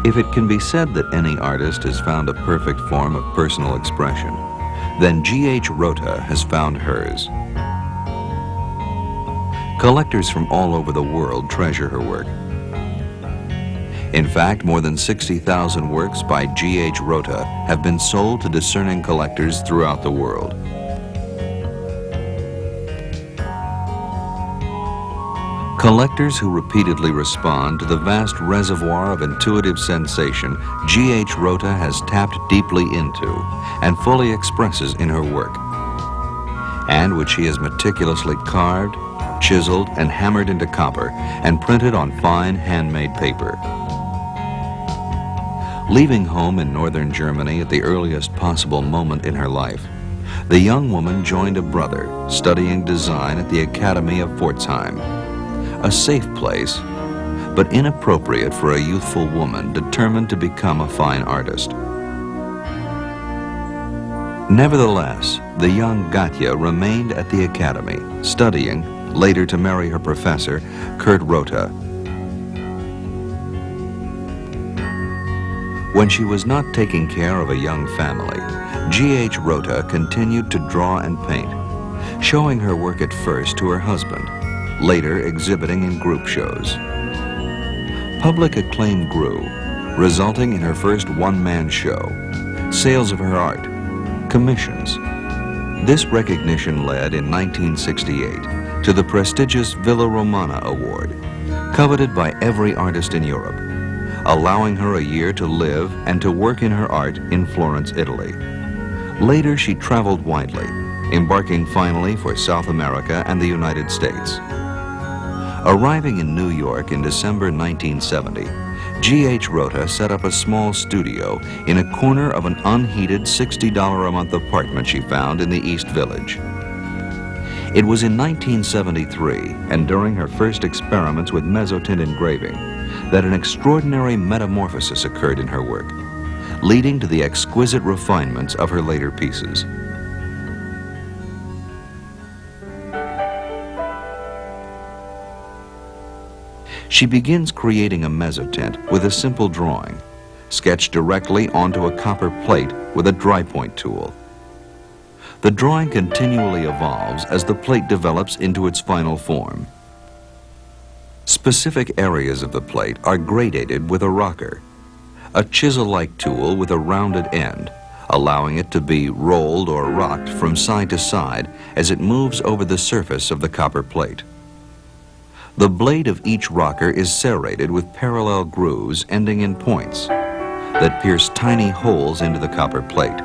If it can be said that any artist has found a perfect form of personal expression, then H Rothe has found hers. Collectors from all over the world treasure her work. In fact, more than 60,000 works by H Rothe have been sold to discerning collectors throughout the world. Collectors who repeatedly respond to the vast reservoir of intuitive sensation H Rothe has tapped deeply into and fully expresses in her work, and which she has meticulously carved, chiseled, and hammered into copper and printed on fine handmade paper. Leaving home in northern Germany at the earliest possible moment in her life, the young woman joined a brother studying design at the Academy of Pforzheim, a safe place, but inappropriate for a youthful woman determined to become a fine artist. Nevertheless, the young Katja remained at the Academy, studying, later to marry her professor, H Rothe. When she was not taking care of a young family, H Rothe continued to draw and paint, showing her work at first to her husband, later exhibiting in group shows. Public acclaim grew, resulting in her first one-man show, sales of her art, commissions. This recognition led in 1968 to the prestigious Villa Romana Award, coveted by every artist in Europe, allowing her a year to live and to work in her art in Florence, Italy. Later, she traveled widely, embarking finally for South America and the United States. Arriving in New York in December 1970, H Rothe set up a small studio in a corner of an unheated $60 a month apartment she found in the East Village. It was in 1973, and during her first experiments with mezzotint engraving, that an extraordinary metamorphosis occurred in her work, leading to the exquisite refinements of her later pieces. She begins creating a mezzotint with a simple drawing, sketched directly onto a copper plate with a dry point tool. The drawing continually evolves as the plate develops into its final form. Specific areas of the plate are gradated with a rocker, a chisel-like tool with a rounded end, allowing it to be rolled or rocked from side to side as it moves over the surface of the copper plate. The blade of each rocker is serrated with parallel grooves ending in points that pierce tiny holes into the copper plate.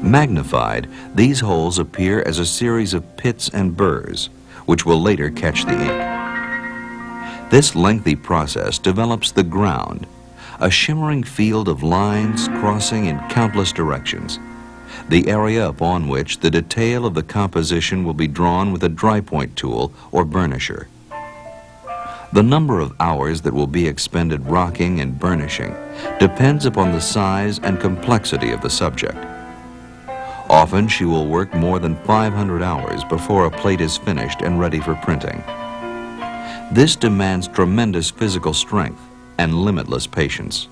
Magnified, these holes appear as a series of pits and burrs, which will later catch the ink. This lengthy process develops the ground, a shimmering field of lines crossing in countless directions, the area upon which the detail of the composition will be drawn with a dry point tool or burnisher. The number of hours that will be expended rocking and burnishing depends upon the size and complexity of the subject. Often she will work more than 500 hours before a plate is finished and ready for printing. This demands tremendous physical strength and limitless patience.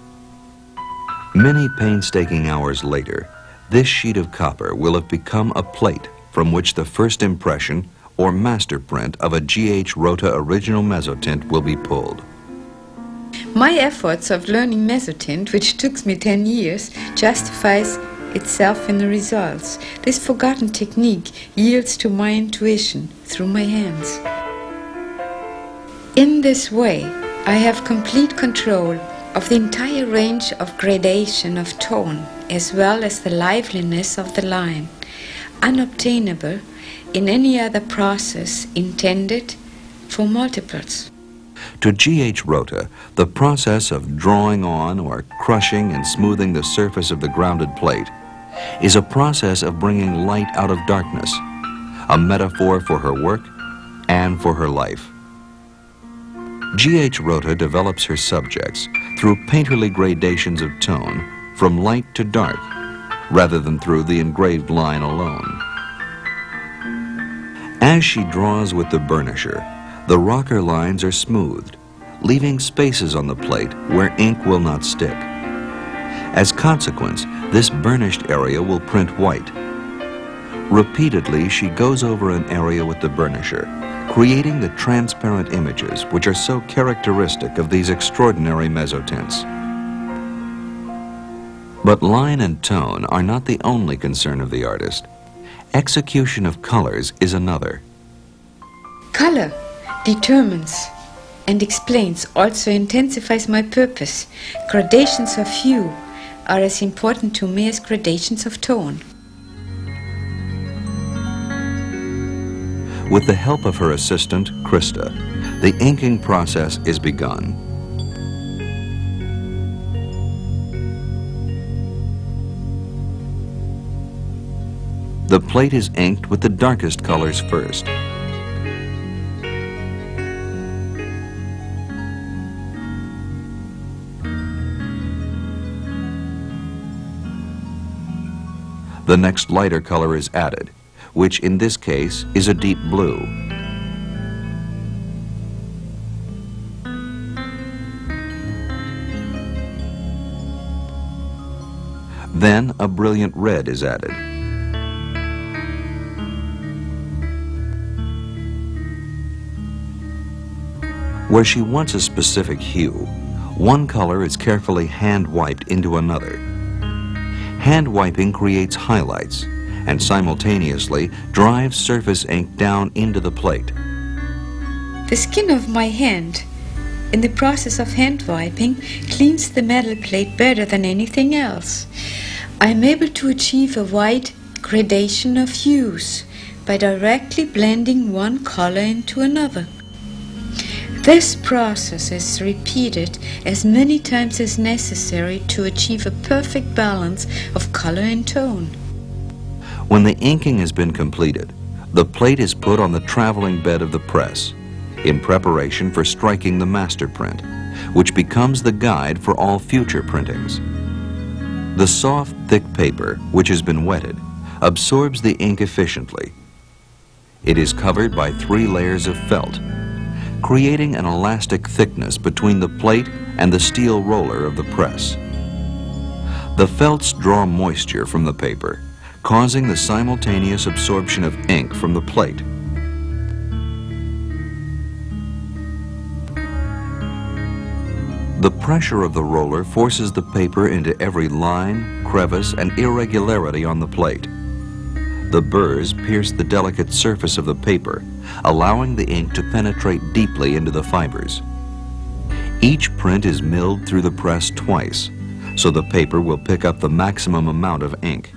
Many painstaking hours later, this sheet of copper will have become a plate from which the first impression or master print of a H Rothe original mezzotint will be pulled. My efforts of learning mezzotint, which took me 10 years, justifies itself in the results. This forgotten technique yields to my intuition through my hands. In this way, I have complete control of the entire range of gradation of tone, as well as the liveliness of the line, unobtainable in any other process intended for multiples. To H Rothe, the process of drawing on or crushing and smoothing the surface of the grounded plate is a process of bringing light out of darkness, a metaphor for her work and for her life. H Rothe develops her subjects through painterly gradations of tone from light to dark, rather than through the engraved line alone. As she draws with the burnisher, the rocker lines are smoothed, leaving spaces on the plate where ink will not stick. As consequence, this burnished area will print white. Repeatedly, she goes over an area with the burnisher, creating the transparent images which are so characteristic of these extraordinary mezzotints. But line and tone are not the only concern of the artist. Execution of colors is another. Color determines and explains, also intensifies my purpose. Gradations of hue are as important to me as gradations of tone. With the help of her assistant, Krista, the inking process is begun. The plate is inked with the darkest colors first. The next lighter color is added, which in this case is a deep blue. Then a brilliant red is added. Where she wants a specific hue, one color is carefully hand-wiped into another. Hand-wiping creates highlights and simultaneously drives surface ink down into the plate. The skin of my hand, in the process of hand wiping, cleans the metal plate better than anything else. I am able to achieve a wide gradation of hues by directly blending one color into another. This process is repeated as many times as necessary to achieve a perfect balance of color and tone. When the inking has been completed, the plate is put on the traveling bed of the press in preparation for striking the master print, which becomes the guide for all future printings. The soft, thick paper, which has been wetted, absorbs the ink efficiently. It is covered by 3 layers of felt, creating an elastic thickness between the plate and the steel roller of the press. The felts draw moisture from the paper, causing the simultaneous absorption of ink from the plate. The pressure of the roller forces the paper into every line, crevice, and irregularity on the plate. The burrs pierce the delicate surface of the paper, allowing the ink to penetrate deeply into the fibers. Each print is milled through the press twice, so the paper will pick up the maximum amount of ink.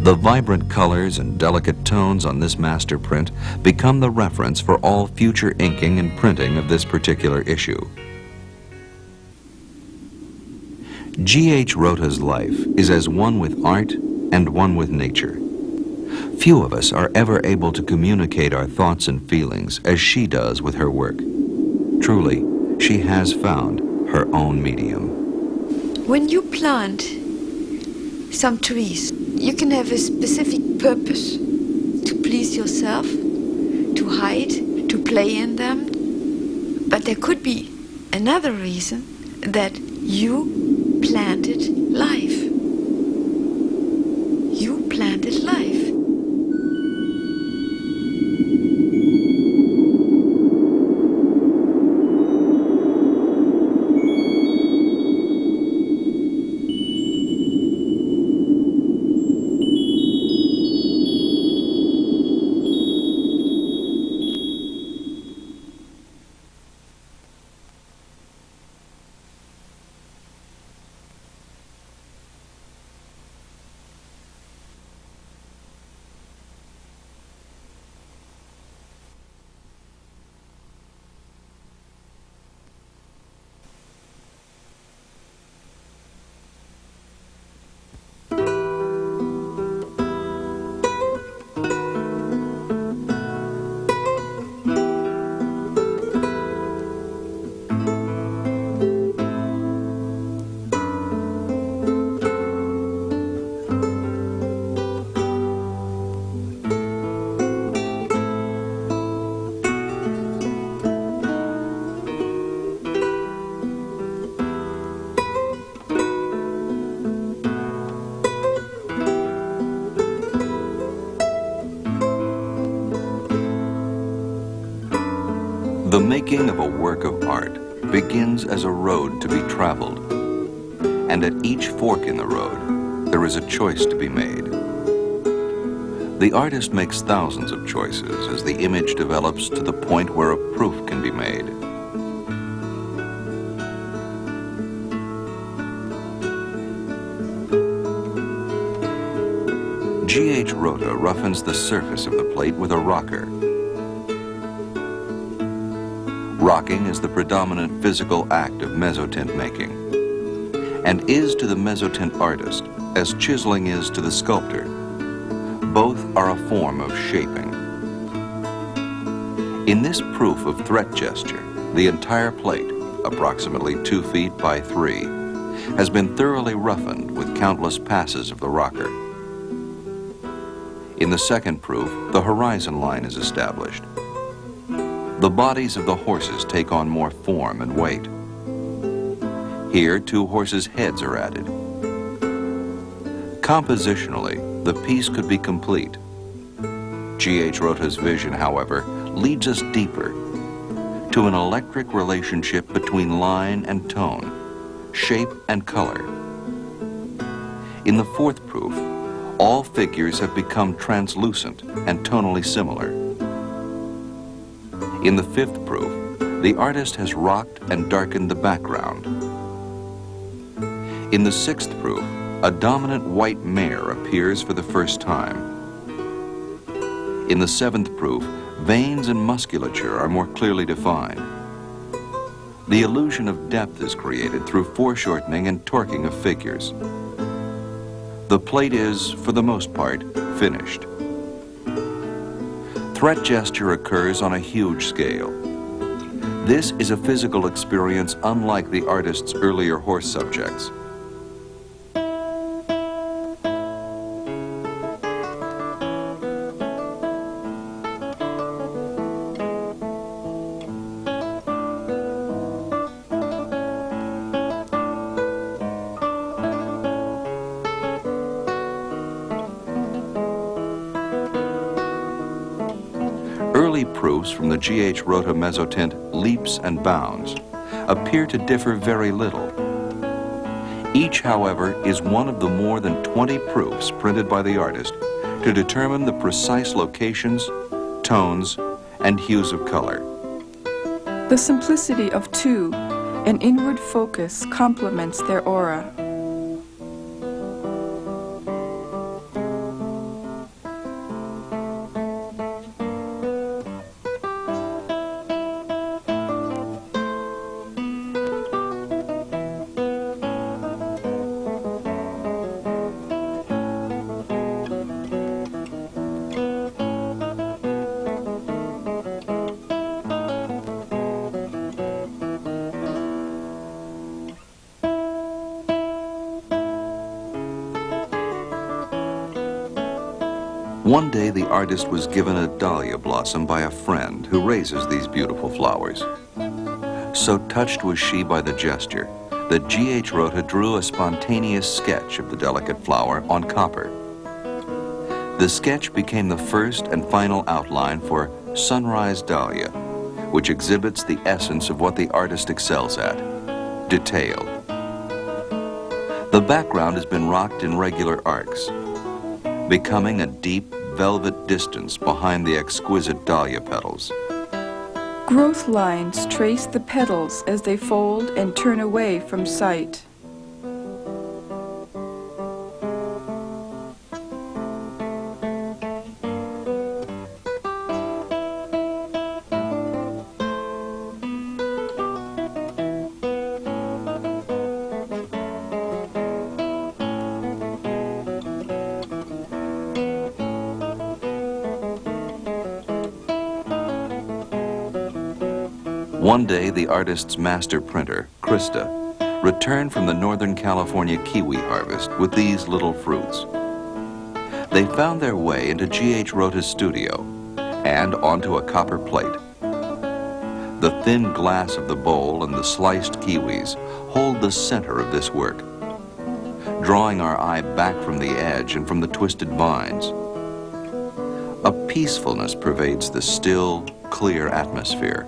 The vibrant colors and delicate tones on this master print become the reference for all future inking and printing of this particular issue. H Rothe's life is as one with art and one with nature. Few of us are ever able to communicate our thoughts and feelings as she does with her work. Truly, she has found her own medium. When you plant some trees, you can have a specific purpose to please yourself, to hide, to play in them. But there could be another reason, that you planted life. You planted life. The making of a work of art begins as a road to be traveled, and at each fork in the road, there is a choice to be made. The artist makes thousands of choices as the image develops to the point where a proof can be made. H Rothe roughens the surface of the plate with a rocker. Rocking is the predominant physical act of mezzotint making, and is to the mezzotint artist as chiseling is to the sculptor. Both are a form of shaping. In this proof of threat gesture, the entire plate, approximately 2 feet by 3, has been thoroughly roughened with countless passes of the rocker. In the second proof, the horizon line is established. The bodies of the horses take on more form and weight. Here, 2 horses' heads are added. Compositionally, the piece could be complete. H Rothe's vision, however, leads us deeper to an electric relationship between line and tone, shape and color. In the fourth proof, all figures have become translucent and tonally similar. In the fifth proof, the artist has rocked and darkened the background. In the sixth proof, a dominant white mare appears for the first time. In the seventh proof, veins and musculature are more clearly defined. The illusion of depth is created through foreshortening and torquing of figures. The plate is, for the most part, finished. Threat gesture occurs on a huge scale. This is a physical experience unlike the artist's earlier horse subjects. Early proofs from the H Rothe mezzotint Leaps and Bounds appear to differ very little. Each, however, is one of the more than 20 proofs printed by the artist to determine the precise locations, tones, and hues of color. The simplicity of 2 and inward focus complements their aura. One day, the artist was given a dahlia blossom by a friend who raises these beautiful flowers. So touched was she by the gesture that H Rothe drew a spontaneous sketch of the delicate flower on copper. The sketch became the first and final outline for Sunrise Dahlia, which exhibits the essence of what the artist excels at: detail. The background has been rocked in regular arcs, becoming a deep velvet distance behind the exquisite dahlia petals. Growth lines trace the petals as they fold and turn away from sight. One day, the artist's master printer, Krista, returned from the Northern California kiwi harvest with these little fruits. They found their way into H Rothe's studio and onto a copper plate. The thin glass of the bowl and the sliced kiwis hold the center of this work, drawing our eye back from the edge and from the twisted vines. A peacefulness pervades the still, clear atmosphere.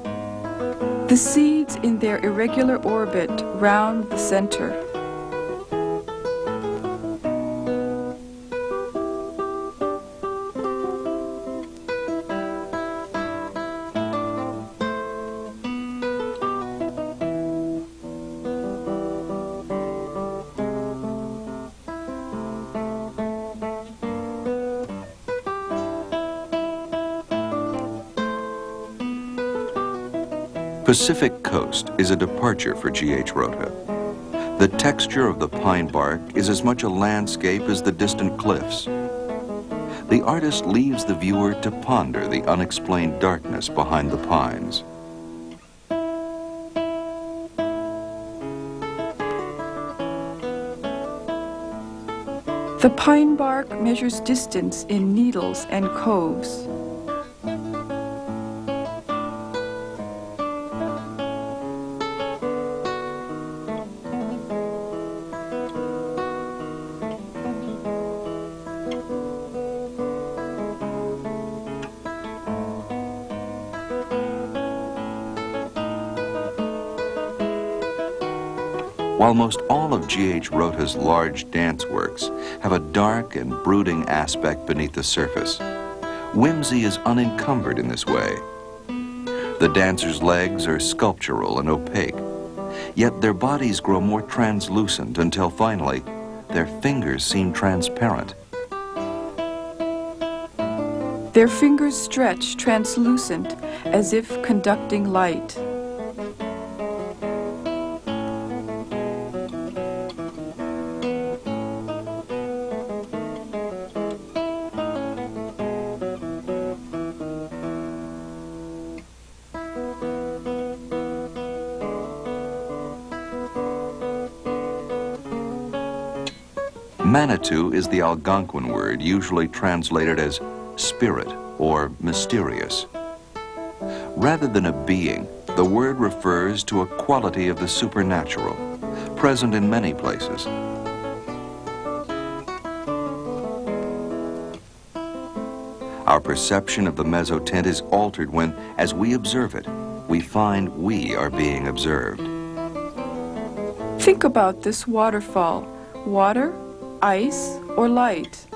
The seeds in their irregular orbit round the center. Pacific Coast is a departure for H Rothe. The texture of the pine bark is as much a landscape as the distant cliffs. The artist leaves the viewer to ponder the unexplained darkness behind the pines. The pine bark measures distance in needles and coves. While most all of H Rothe's large dance works have a dark and brooding aspect beneath the surface, whimsy is unencumbered in this way. The dancers' legs are sculptural and opaque, yet their bodies grow more translucent until finally their fingers seem transparent. Their fingers stretch translucent as if conducting light. Manitou is the Algonquin word usually translated as spirit or mysterious. Rather than a being, the word refers to a quality of the supernatural, present in many places. Our perception of the mezzotint is altered when, as we observe it, we find we are being observed. Think about this waterfall. Water, ice, or light?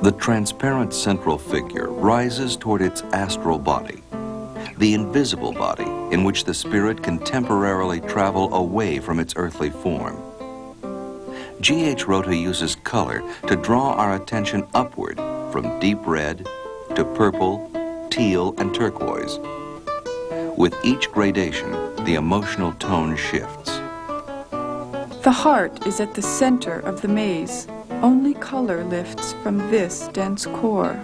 The transparent central figure rises toward its astral body, the invisible body in which the spirit can temporarily travel away from its earthly form. H Rothe uses color to draw our attention upward from deep red to purple, teal, and turquoise. With each gradation, the emotional tone shifts. The heart is at the center of the maze. Only color lifts from this dense core.